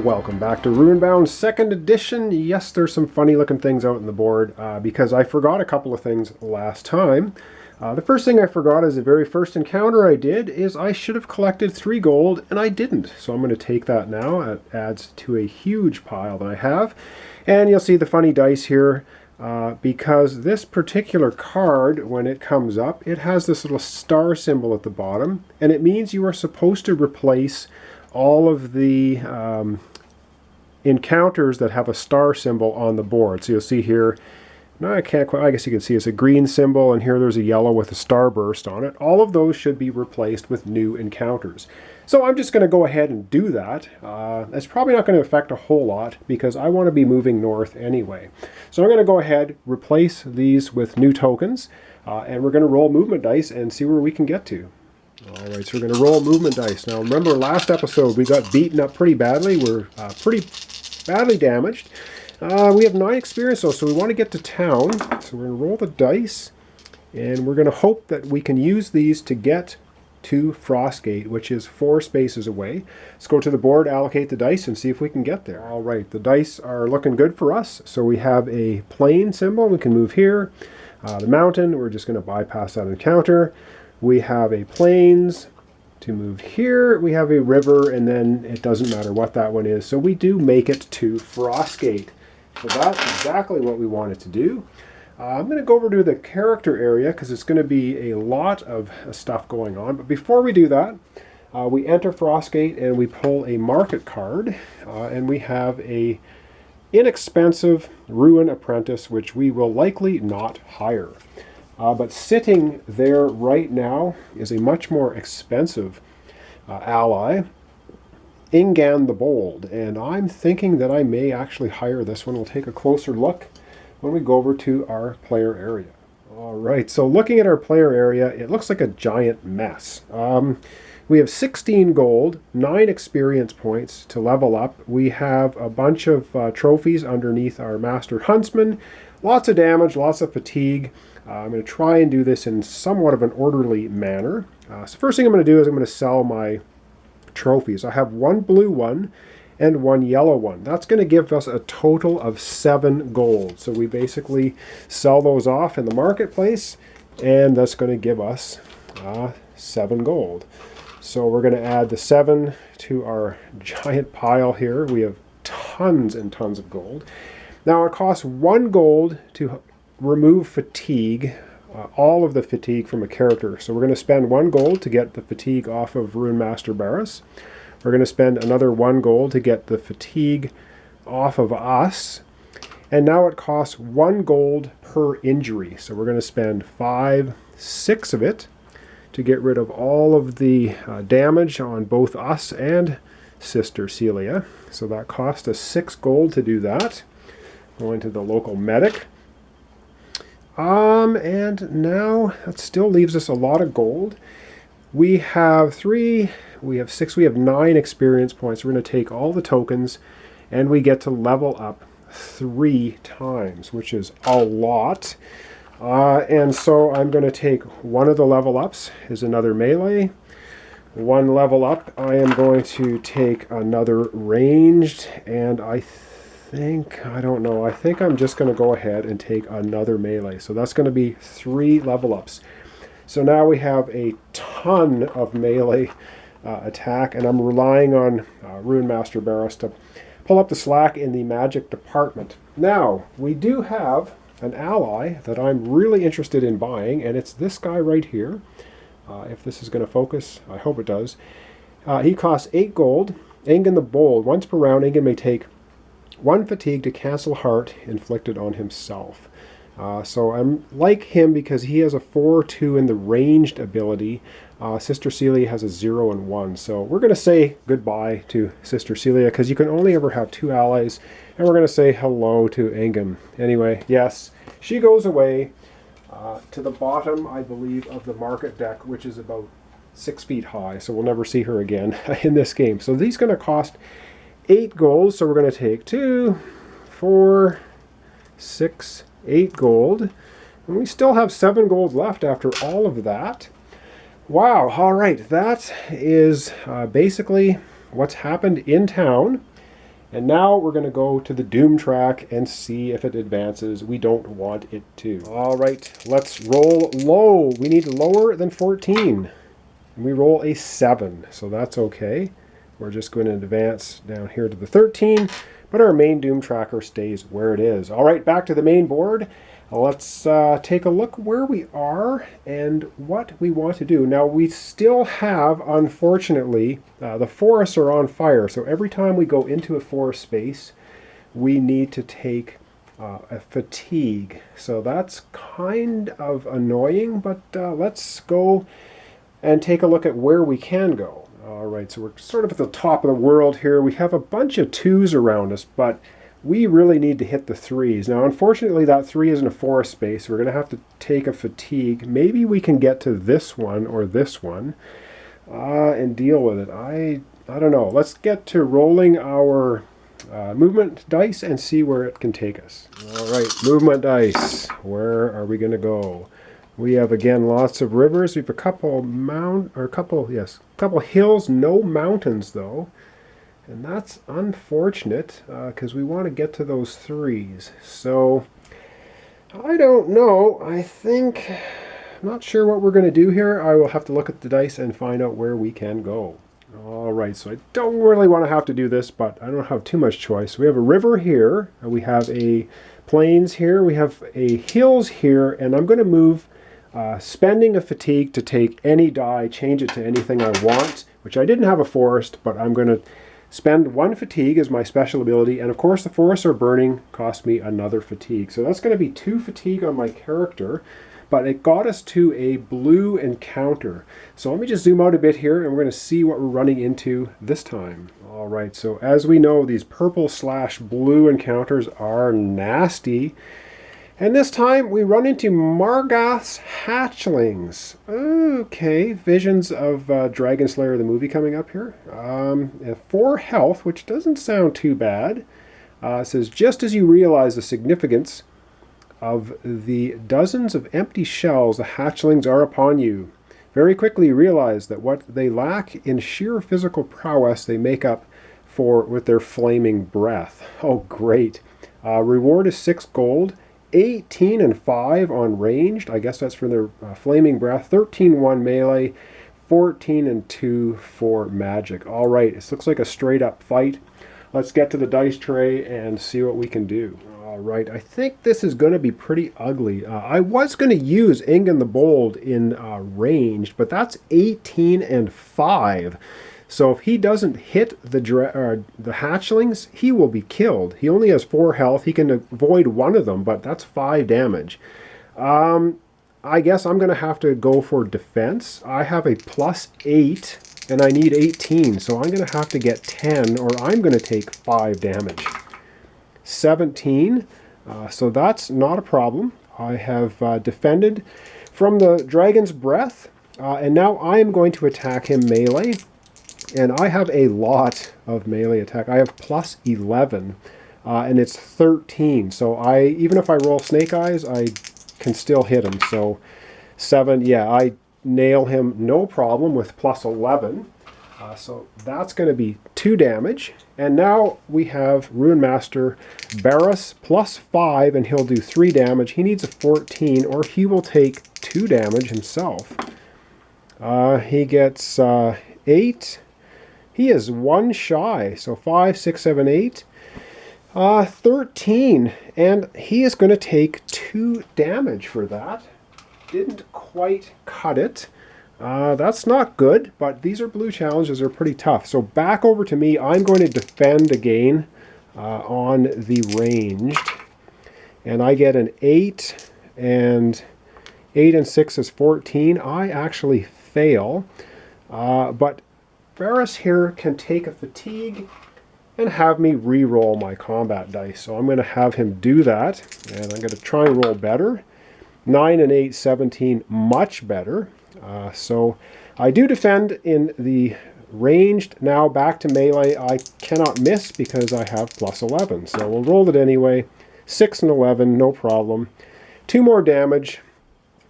Welcome back to Runebound 2nd edition. Yes, there's some funny looking things out on the board because I forgot a couple of things last time. The first thing I forgot is the very first encounter I did is I should have collected 3 gold and I didn't. So I'm going to take that now. It adds to a huge pile that I have. And you'll see the funny dice here because this particular card, when it comes up, it has this little star symbol at the bottom. And it means you are supposed to replace all of the encounters that have a star symbol on the board. So you'll see here, no, I can't quite, I guess you can see it's a green symbol, and here there's a yellow with a starburst on it. All of those should be replaced with new encounters. So I'm just going to go ahead and do that. That's probably not going to affect a whole lot because I want to be moving north anyway. So I'm going to go ahead, replace these with new tokens, and we're going to roll movement dice and see where we can get to. Alright, so we're going to roll movement dice. Now remember last episode we got beaten up pretty badly. We're pretty badly damaged. We have 9 experience though, so we want to get to town. So we're going to roll the dice, and we're going to hope that we can use these to get to Frostgate, which is 4 spaces away. Let's go to the board, allocate the dice, and see if we can get there. Alright, the dice are looking good for us. So we have a plane symbol, we can move here. The mountain, we're just going to bypass that encounter. We have a plains to move here. We have a river, and then it doesn't matter what that one is. So we do make it to Frostgate. So that's exactly what we wanted to do. I'm going to go over to the character area because it's going to be a lot of stuff going on. But before we do that, we enter Frostgate and we pull a market card. And we have a inexpensive Ruin Apprentice, which we will likely not hire. But sitting there right now is a much more expensive ally, Ingan the Bold. And I'm thinking that I may actually hire this one. We'll take a closer look when we go over to our player area. All right, so looking at our player area, it looks like a giant mess. We have 16 gold, 9 experience points to level up. We have a bunch of trophies underneath our Master Huntsman. Lots of damage, lots of fatigue. I'm going to try and do this in somewhat of an orderly manner. So first thing I'm going to do is I'm going to sell my trophies. I have 1 blue one and 1 yellow one. That's going to give us a total of 7 gold. So we basically sell those off in the marketplace, and that's going to give us 7 gold. So we're going to add the 7 to our giant pile here. We have tons and tons of gold. Now it costs 1 gold to remove fatigue, all of the fatigue from a character. So we're going to spend 1 gold to get the fatigue off of Rune Master Barris. We're going to spend another 1 gold to get the fatigue off of us. And now it costs 1 gold per injury. So we're going to spend 6 of it to get rid of all of the damage on both us and Sister Celia. So that cost us 6 gold to do that. Going to the local medic. And now that still leaves us a lot of gold. We have 3, we have 6, we have 9 experience points. We're going to take all the tokens and we get to level up 3 times, which is a lot. And so I'm going to take one of the level ups is another melee. 1 level up, I am going to take another ranged, and I think I'm just going to go ahead and take another melee. So that's going to be 3 level ups. So now we have a ton of melee attack, and I'm relying on Rune Master Barris to pull up the slack in the magic department. Now, we do have an ally that I'm really interested in buying, and it's this guy right here. If this is going to focus, I hope it does. He costs 8 gold. Ingan the Bold. Once per round, Ingan may take 1 fatigue to cancel heart inflicted on himself. So I'm like him because he has a 4/2 in the ranged ability. Sister Celia has a 0 and 1. So we're going to say goodbye to Sister Celia because you can only ever have 2 allies. And we're going to say hello to Ingan. Anyway, yes, she goes away to the bottom, I believe, of the market deck, which is about 6 feet high. So we'll never see her again in this game. So these going to cost 8 gold. So we're going to take 2, 4, 6, 8 gold. And we still have 7 gold left after all of that. Wow, all right, that is basically what's happened in town. And now we're going to go to the doom track and see if it advances. We don't want it to. All right, let's roll low. We need lower than 14. And we roll a 7, so that's okay. We're just going to advance down here to the 13, but our main doom tracker stays where it is. All right, back to the main board. Let's take a look where we are and what we want to do. Now, we still have, unfortunately, the forests are on fire. So every time we go into a forest space, we need to take a fatigue. So that's kind of annoying, but let's go and take a look at where we can go. All right, so we're sort of at the top of the world here. We have a bunch of 2s around us, but we really need to hit the 3s. Now, unfortunately, that 3 isn't a forest space. We're going to have to take a fatigue. Maybe we can get to this one or this one and deal with it. I don't know. Let's get to rolling our movement dice and see where it can take us. All right, movement dice. Where are we going to go? We have, again, lots of rivers. We have a couple couple hills, no mountains, though. And that's unfortunate because we want to get to those 3s. So, I don't know. I'm not sure what we're going to do here. I will have to look at the dice and find out where we can go. All right, so I don't really want to have to do this, but I don't have too much choice. We have a river here. We have a plains here. We have a hills here. And I'm going to move spending a fatigue to take any die, change it to anything I want, which I didn't have a forest, but I'm going to spend 1 fatigue as my special ability, and of course the forests are burning, cost me another fatigue. So that's going to be 2 fatigue on my character, but it got us to a blue encounter. So let me just zoom out a bit here, and we're going to see what we're running into this time. All right, so as we know, these purple/blue encounters are nasty. And this time we run into Margo's hatchlings. Okay, visions of Dragon Slayer the movie coming up here. 4 health, which doesn't sound too bad. It says, just as you realize the significance of the dozens of empty shells, the hatchlings are upon you. Very quickly you realize that what they lack in sheer physical prowess, they make up for with their flaming breath. Oh, great. Reward is 6 gold. 18 and 5 on ranged. I guess that's for their flaming breath. 13-1 melee. 14 and 2 for magic. All right, this looks like a straight up fight. Let's get to the dice tray and see what we can do. All right, I think this is going to be pretty ugly. I was going to use Ingan the Bold in ranged, but that's 18 and 5. So if he doesn't hit the hatchlings, he will be killed. He only has 4 health. He can avoid one of them, but that's 5 damage. I guess I'm going to have to go for defense. I have a +8, and I need 18, so I'm going to have to get 10, or I'm going to take 5 damage. 17, so that's not a problem. I have defended from the dragon's breath, and now I am going to attack him melee. And I have a lot of melee attack. I have +11, and it's 13. So even if I roll Snake Eyes, I can still hit him. So 7, yeah, I nail him no problem with +11. So that's going to be 2 damage. And now we have Ruin Master Barris +5, and he'll do 3 damage. He needs a 14, or he will take 2 damage himself. He gets 8. He is 1 shy, so 5, 6, 7, 8. 13, and he is going to take 2 damage for that. Didn't quite cut it. That's not good, but these are blue challenges. They're pretty tough. So back over to me. I'm going to defend again on the ranged. And I get an 8, and 8 and 6 is 14. I actually fail, but Barris here can take a fatigue and have me re-roll my combat dice. So I'm going to have him do that, and I'm going to try and roll better. 9 and 8, 17, much better. So I do defend in the ranged. Now back to melee. I cannot miss because I have +11. So we'll roll it anyway. 6 and 11, no problem. 2 more damage.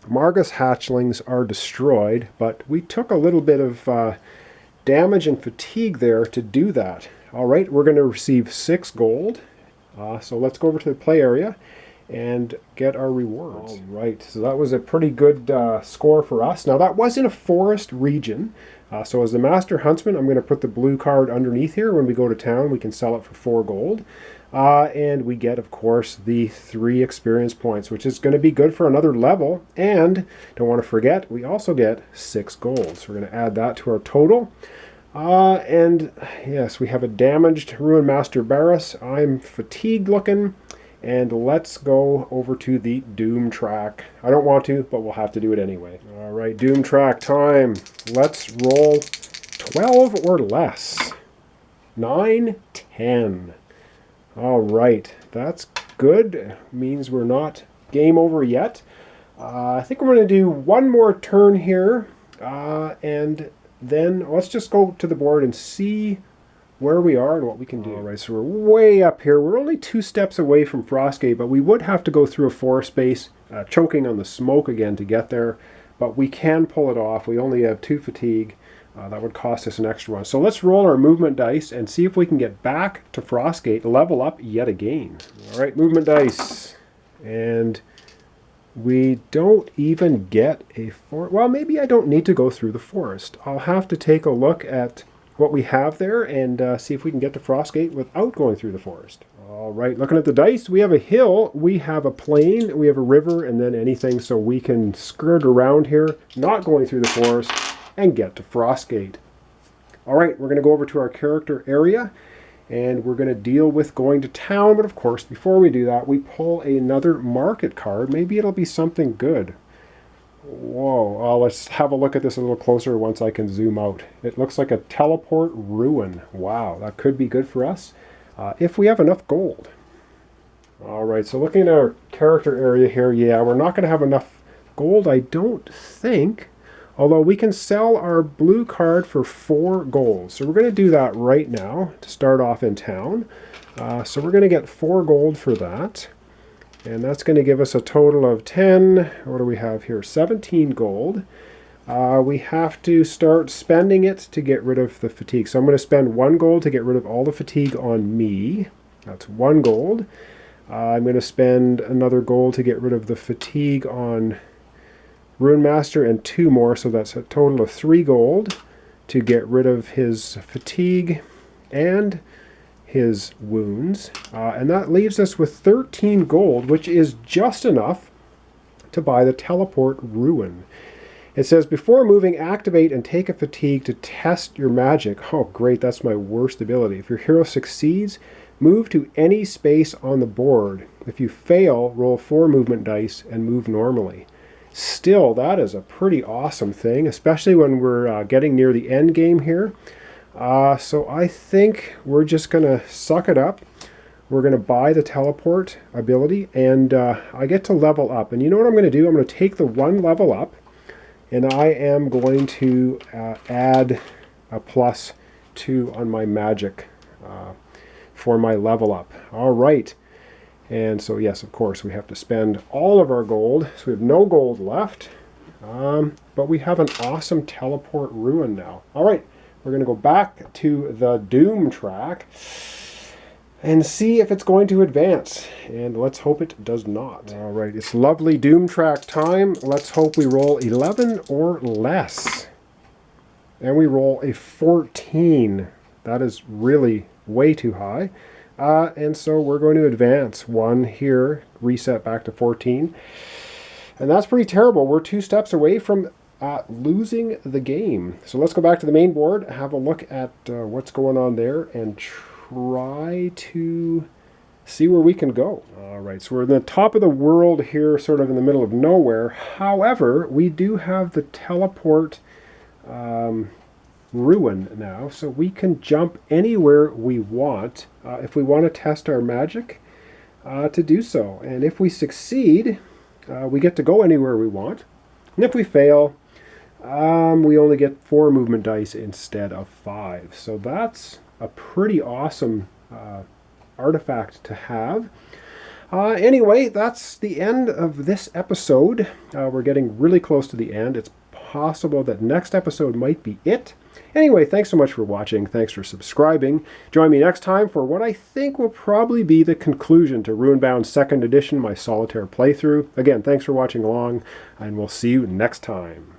Margo's hatchlings are destroyed, but we took a little bit of damage and fatigue there to do that. All right, we're going to receive 6 gold. So let's go over to the play area and get our rewards. All right, so that was a pretty good score for us. Now that was in a forest region. So as the Master Huntsman, I'm going to put the blue card underneath here. When we go to town, we can sell it for 4 gold. And we get, of course, the 3 experience points, which is going to be good for another level. And don't want to forget, we also get 6 gold. So we're going to add that to our total. And yes, we have a damaged Ruin Master Barris. I'm fatigued looking. And let's go over to the Doom track. I don't want to, but we'll have to do it anyway. All right, Doom track time. Let's roll 12 or less. 9, 10. All right, that's good. Means we're not game over yet. I think we're going to do one more turn here. And then let's just go to the board and see where we are and what we can do. All right, so we're way up here. We're only 2 steps away from Frostgate, but we would have to go through a forest base, choking on the smoke again to get there. But we can pull it off. We only have 2 fatigue. That would cost us an extra one. So let's roll our movement dice and see if we can get back to Frostgate, level up yet again. All right, movement dice. And we don't even get a forest. Well, maybe I don't need to go through the forest. I'll have to take a look at what we have there and see if we can get to Frostgate without going through the forest. All right, looking at the dice, we have a hill, we have a plain, we have a river, and then anything, so we can skirt around here, not going through the forest, and get to Frostgate. All right, we're going to go over to our character area, and we're going to deal with going to town, but of course, before we do that, we pull another market card. Maybe it'll be something good. Whoa, let's have a look at this a little closer once I can zoom out. It looks like a teleport ruin. Wow, that could be good for us if we have enough gold. All right, so looking at our character area here, yeah, we're not going to have enough gold, I don't think. Although we can sell our blue card for 4 gold. So we're going to do that right now to start off in town. So we're going to get 4 gold for that. And that's going to give us a total of 10, what do we have here, 17 gold. We have to start spending it to get rid of the fatigue. So I'm going to spend 1 gold to get rid of all the fatigue on me. That's 1 gold. I'm going to spend another gold to get rid of the fatigue on Ruin Master and 2 more, so that's a total of 3 gold to get rid of his fatigue and his wounds, and that leaves us with 13 gold, which is just enough to buy the teleport ruin. It says, before moving, activate and take a fatigue to test your magic. Oh great, that's my worst ability. If your hero succeeds, move to any space on the board. If you fail, roll 4 movement dice and move normally. Still, that is a pretty awesome thing, especially when we're getting near the end game here. So I think we're just going to suck it up. We're going to buy the teleport ability, and I get to level up. And you know what I'm going to do? I'm going to take the 1 level up, and I am going to add a +2 on my magic for my level up. All right. And so, yes, of course, we have to spend all of our gold. So we have no gold left, but we have an awesome teleport ruin now. All right. We're going to go back to the Doom track and see if it's going to advance. And let's hope it does not. All right, it's lovely Doom track time. Let's hope we roll 11 or less. And we roll a 14. That is really way too high. And so we're going to advance 1 here, reset back to 14. And that's pretty terrible. We're 2 steps away from losing the game. So let's go back to the main board, have a look at what's going on there, and try to see where we can go. All right, so we're in the top of the world here, sort of in the middle of nowhere. However, we do have the teleport ruin now, so we can jump anywhere we want if we want to test our magic to do so. And if we succeed, we get to go anywhere we want. And if we fail, we only get 4 movement dice instead of 5. So that's a pretty awesome artifact to have. Anyway, that's the end of this episode. We're getting really close to the end. It's possible that next episode might be it. Anyway, thanks so much for watching. Thanks for subscribing. Join me next time for what I think will probably be the conclusion to Runebound 2nd Edition, my solitaire playthrough. Again, thanks for watching along, and we'll see you next time.